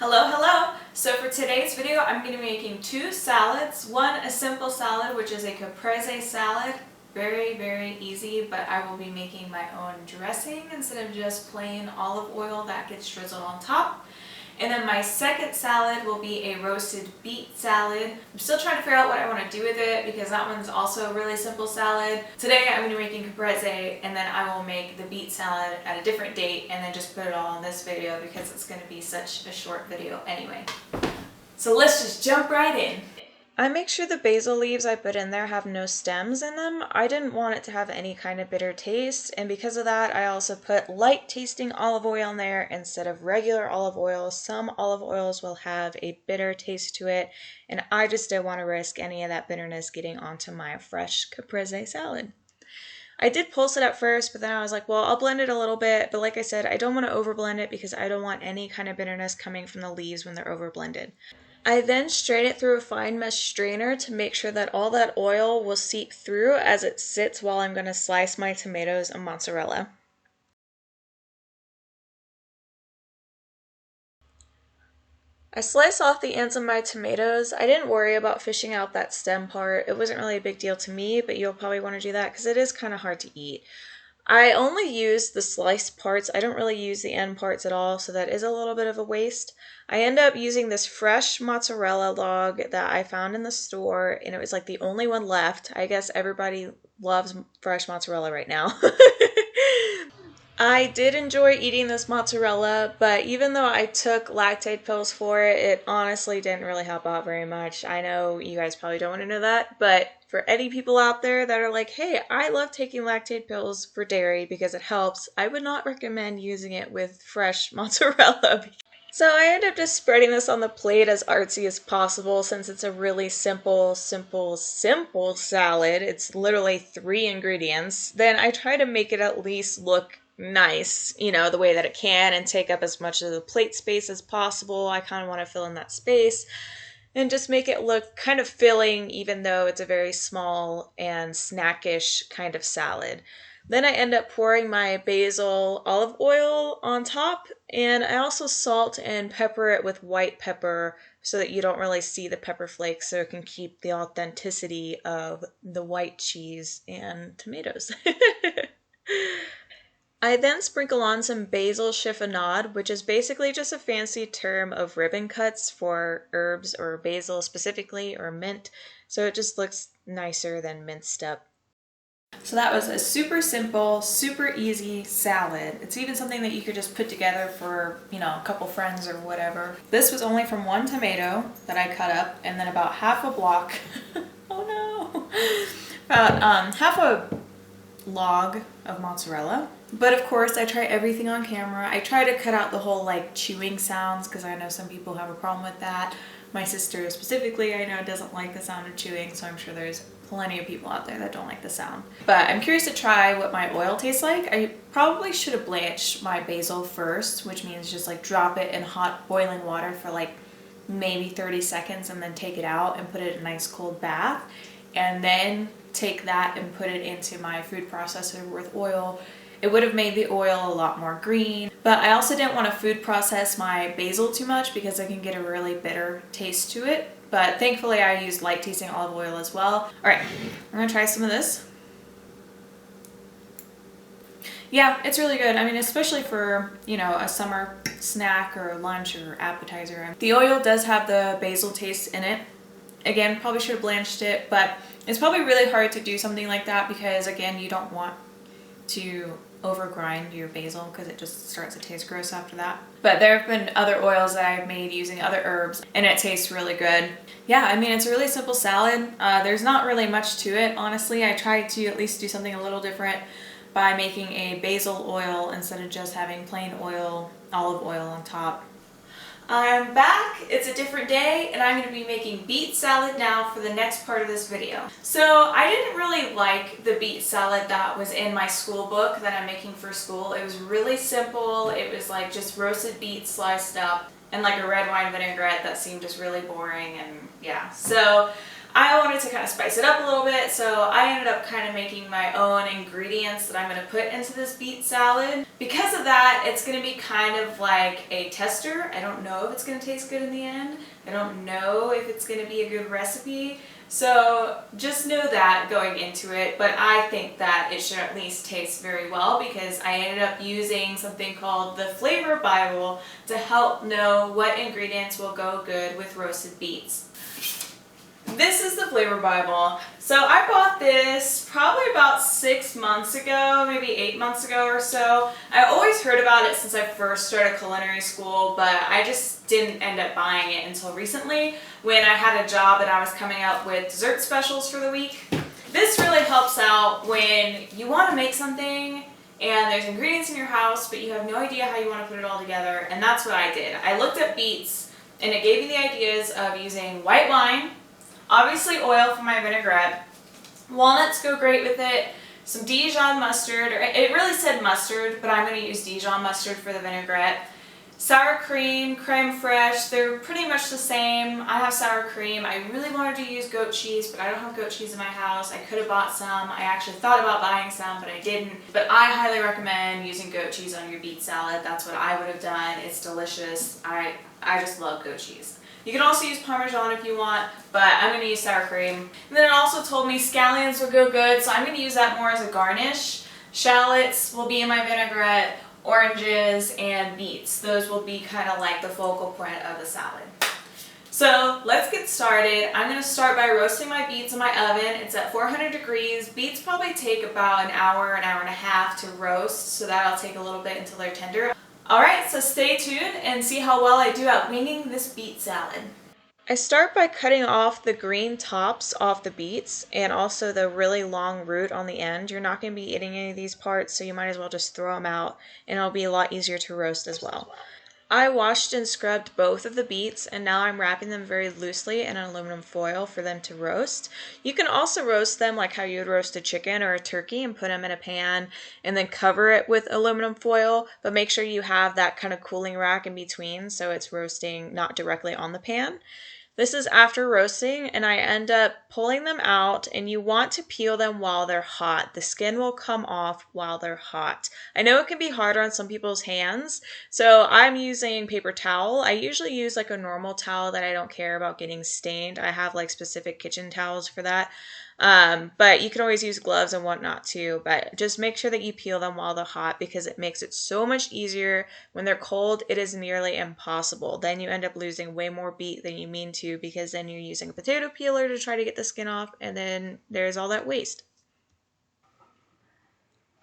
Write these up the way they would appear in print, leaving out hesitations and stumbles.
Hello, hello! So for today's video, I'm going to be making two salads. One, a simple salad, which is a caprese salad. Very, very easy, but I will be making my own dressing instead of just plain olive oil that gets drizzled on top. And then my second salad will be a roasted beet salad. I'm still trying to figure out what I want to do with it because that one's also a really simple salad. Today I'm going to be making caprese, and then I will make the beet salad at a different date and then just put it all in this video because it's going to be such a short video anyway. So let's just jump right in. I make sure the basil leaves I put in there have no stems in them. I didn't want it to have any kind of bitter taste, and because of that I also put light tasting olive oil in there instead of regular olive oil. Some olive oils will have a bitter taste to it, and I just didn't want to risk any of that bitterness getting onto my fresh caprese salad. I did pulse it at first, but then I was like, well, I'll blend it a little bit, but like I said, I don't want to overblend it because I don't want any kind of bitterness coming from the leaves when they're overblended. I then strain it through a fine mesh strainer to make sure that all that oil will seep through as it sits while I'm going to slice my tomatoes and mozzarella. I slice off the ends of my tomatoes. I didn't worry about fishing out that stem part. It wasn't really a big deal to me, but you'll probably want to do that because it is kind of hard to eat. I only use the sliced parts. I don't really use the end parts at all, so that is a little bit of a waste. I end up using this fresh mozzarella log that I found in the store, and it was like the only one left. I guess everybody loves fresh mozzarella right now. I did enjoy eating this mozzarella, but even though I took lactate pills for it, it honestly didn't really help out very much. I know you guys probably don't want to know that, but for any people out there that are like, hey, I love taking lactate pills for dairy because it helps, I would not recommend using it with fresh mozzarella. So I end up just spreading this on the plate as artsy as possible since it's a really simple salad. It's literally 3 ingredients. Then I try to make it at least look nice, you know, the way that it can and take up as much of the plate space as possible. I kind of want to fill in that space and just make it look kind of filling even though it's a very small and snackish kind of salad. Then I end up pouring my basil olive oil on top, and I also salt and pepper it with white pepper so that you don't really see the pepper flakes, so it can keep the authenticity of the white cheese and tomatoes. I then sprinkle on some basil chiffonade, which is basically just a fancy term of ribbon cuts for herbs or basil specifically, or mint, so it just looks nicer than minced up. So that was a super simple, super easy salad. It's even something that you could just put together for, you know, a couple friends or whatever. This was only from 1 tomato that I cut up, and then about half a block, oh no, about half a log of mozzarella. But of course I try everything on camera. I try to cut out the whole like chewing sounds because I know some people have a problem with that. My sister specifically I know doesn't like the sound of chewing, so I'm sure there's plenty of people out there that don't like the sound. But I'm curious to try what my oil tastes like. I probably should have blanched my basil first, which means just like drop it in hot boiling water for like maybe 30 seconds and then take it out and put it in a nice cold bath, and then take that and put it into my food processor with oil. It would have made the oil a lot more green, but I also didn't want to food process my basil too much because I can get a really bitter taste to it. But thankfully I used light tasting olive oil as well. All right, I'm gonna try some of this. Yeah, it's really good. I mean, especially for, you know, a summer snack or lunch or appetizer. The oil does have the basil taste in it. Again, probably should have blanched it, but it's probably really hard to do something like that because, again, you don't want to overgrind your basil because it just starts to taste gross after that. But there have been other oils that I've made using other herbs and it tastes really good. Yeah, I mean, it's a really simple salad. There's not really much to it, honestly. I tried to at least do something a little different by making a basil oil instead of just having plain oil, olive oil on top. I'm back, it's a different day, and I'm going to be making beet salad now for the next part of this video. So I didn't really like the beet salad that was in my school book that I'm making for school. It was really simple. It was like just roasted beets sliced up and like a red wine vinaigrette that seemed just really boring, and yeah. So I wanted to kind of spice it up a little bit, so I ended up kind of making my own ingredients that I'm going to put into this beet salad. Because of that, it's going to be kind of like a tester. I don't know if it's going to taste good in the end. I don't know if it's going to be a good recipe. So just know that going into it, but I think that it should at least taste very well because I ended up using something called the Flavor Bible to help know what ingredients will go good with roasted beets. This is the Flavor Bible. So I bought this probably about 6 months ago, maybe 8 months ago or so. I always heard about it since I first started culinary school, but I just didn't end up buying it until recently when I had a job and I was coming up with dessert specials for the week. This really helps out when you want to make something and there's ingredients in your house, but you have no idea how you want to put it all together, and that's what I did. I looked at beets and it gave me the ideas of using white wine, obviously oil for my vinaigrette, walnuts go great with it, some Dijon mustard, or it really said mustard, but I'm going to use Dijon mustard for the vinaigrette, sour cream, creme fraiche, they're pretty much the same. I have sour cream. I really wanted to use goat cheese, but I don't have goat cheese in my house. I could have bought some. I actually thought about buying some, but I didn't. But I highly recommend using goat cheese on your beet salad. That's what I would have done. It's delicious. I just love goat cheese. You can also use Parmesan if you want, but I'm going to use sour cream. And then it also told me scallions would go good, so I'm going to use that more as a garnish. Shallots will be in my vinaigrette, oranges, and beets. Those will be kind of like the focal point of the salad. So let's get started. I'm going to start by roasting my beets in my oven. It's at 400 degrees. Beets probably take about an hour and a half to roast, so that'll take a little bit until they're tender. Alright, so stay tuned and see how well I do at winging this beet salad. I start by cutting off the green tops off the beets and also the really long root on the end. You're not going to be eating any of these parts, so you might as well just throw them out, and it'll be a lot easier to roast as well. I washed and scrubbed both of the beets, and now I'm wrapping them very loosely in aluminum foil for them to roast. You can also roast them like how you would roast a chicken or a turkey and put them in a pan and then cover it with aluminum foil, but make sure you have that kind of cooling rack in between so it's roasting not directly on the pan. This is after roasting, and I end up pulling them out, and you want to peel them while they're hot. The skin will come off while they're hot. I know it can be harder on some people's hands, so I'm using paper towel. I usually use like a normal towel that I don't care about getting stained. I have like specific kitchen towels for that. But you can always use gloves and whatnot too, but just make sure that you peel them while they're hot because it makes it so much easier. When they're cold, it is nearly impossible. Then you end up losing way more beet than you mean to because then you're using a potato peeler to try to get the skin off, and then there's all that waste.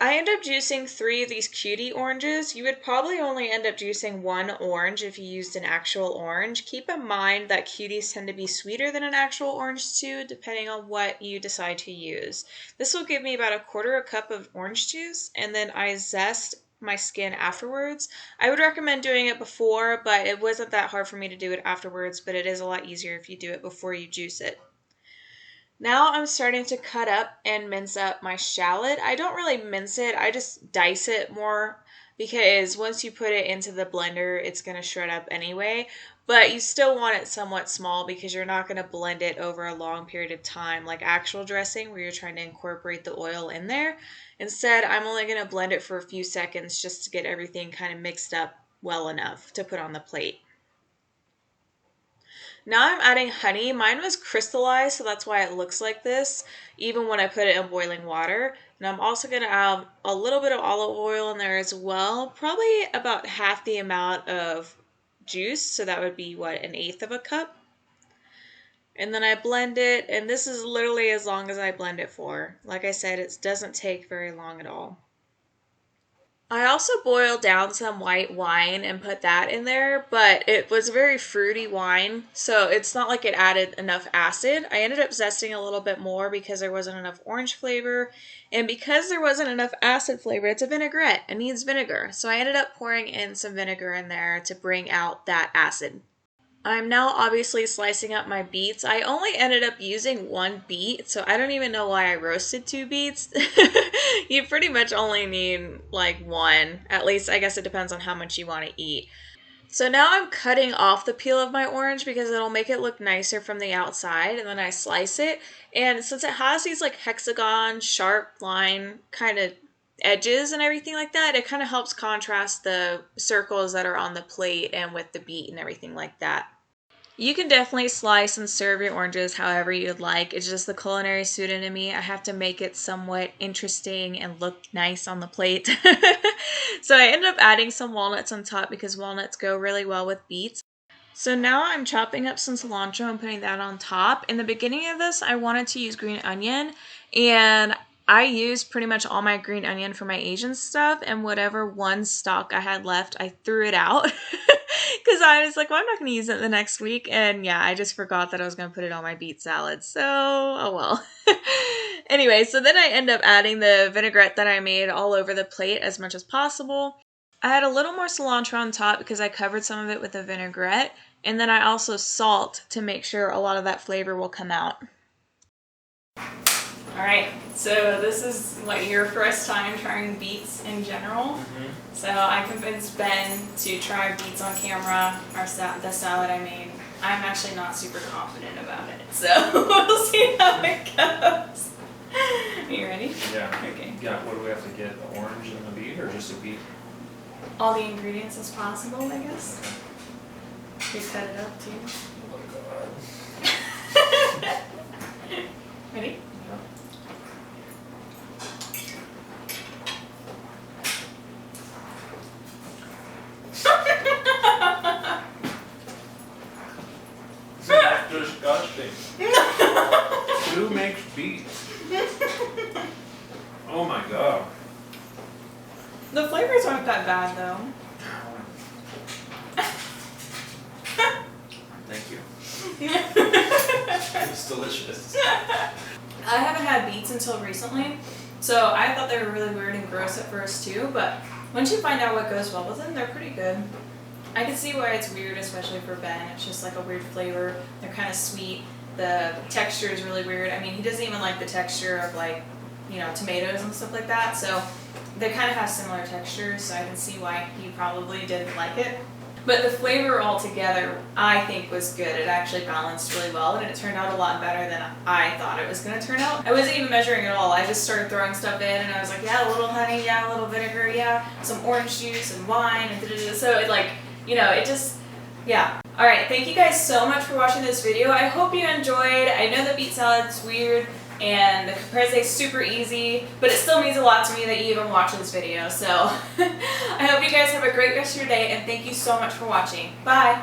I end up juicing 3 of these cutie oranges. You would probably only end up juicing 1 orange if you used an actual orange. Keep in mind that cuties tend to be sweeter than an actual orange too, depending on what you decide to use. This will give me about 1/4 cup of orange juice, and then I zest my skin afterwards. I would recommend doing it before, but it wasn't that hard for me to do it afterwards, but it is a lot easier if you do it before you juice it. Now I'm starting to cut up and mince up my shallot. I don't really mince it, I just dice it more because once you put it into the blender, it's going to shred up anyway. But you still want it somewhat small because you're not going to blend it over a long period of time like actual dressing where you're trying to incorporate the oil in there. Instead, I'm only going to blend it for a few seconds just to get everything kind of mixed up well enough to put on the plate. Now I'm adding honey. Mine was crystallized, so that's why it looks like this, even when I put it in boiling water. And I'm also going to add a little bit of olive oil in there as well, probably about half the amount of juice, so that would be, what, 1/8 of a cup? And then I blend it, and this is literally as long as I blend it for. Like I said, it doesn't take very long at all. I also boiled down some white wine and put that in there, but it was a very fruity wine, so it's not like it added enough acid. I ended up zesting a little bit more because there wasn't enough orange flavor, and because there wasn't enough acid flavor, it's a vinaigrette. It needs vinegar, so I ended up pouring in some vinegar in there to bring out that acid. I'm now obviously slicing up my beets. I only ended up using 1 beet, so I don't even know why I roasted 2 beets. You pretty much only need like 1. At least I guess it depends on how much you want to eat. So now I'm cutting off the peel of my orange because it'll make it look nicer from the outside, and then I slice it. And since it has these like hexagon, sharp line kind of edges and everything like that, it kind of helps contrast the circles that are on the plate and with the beet and everything like that. You can definitely slice and serve your oranges however you'd like. It's just the culinary student in me. I have to make it somewhat interesting and look nice on the plate. So I ended up adding some walnuts on top because walnuts go really well with beets. So now I'm chopping up some cilantro and putting that on top. In the beginning of this, I wanted to use green onion, and I used pretty much all my green onion for my Asian stuff, and whatever one stalk I had left, I threw it out because I was like, well, I'm not going to use it the next week. And yeah, I just forgot that I was going to put it on my beet salad. So, oh well. Anyway, so then I end up adding the vinaigrette that I made all over the plate as much as possible. I had a little more cilantro on top because I covered some of it with a vinaigrette, and then I also salt to make sure a lot of that flavor will come out. Alright, so this is what your first time trying beets in general. So I convinced Ben to try beets on camera, the salad I made. I'm actually not super confident about it, so we'll see how it goes. Are you ready? Yeah. Okay. Yeah, what do we have to get? The orange and the beet, or just a beet? All the ingredients as possible, I guess. We cut it up too. Oh my god. Ready? That's disgusting. Who makes beets? Oh my god. The flavors aren't that bad though. Thank you. It's delicious. I haven't had beets until recently, so I thought they were really weird and gross at first too, but once you find out what goes well with them, they're pretty good. I can see why it's weird, especially for Ben. It's just like a weird flavor. They're kind of sweet. The texture is really weird. I mean, he doesn't even like the texture of like, you know, tomatoes and stuff like that, so they kind of have similar textures, so I can see why he probably didn't like it. But the flavor altogether, I think, was good. It actually balanced really well, and it turned out a lot better than I thought it was going to turn out. I wasn't even measuring at all. I just started throwing stuff in, and I was like, yeah, a little honey, yeah, a little vinegar, yeah, some orange juice and wine, and da-da-da. So it like, you know, it just, yeah. Alright, thank you guys so much for watching this video. I hope you enjoyed. I know the beet salad's weird, and the caprese is super easy, but it still means a lot to me that you even watch this video. So I hope you guys have a great rest of your day, and thank you so much for watching. Bye!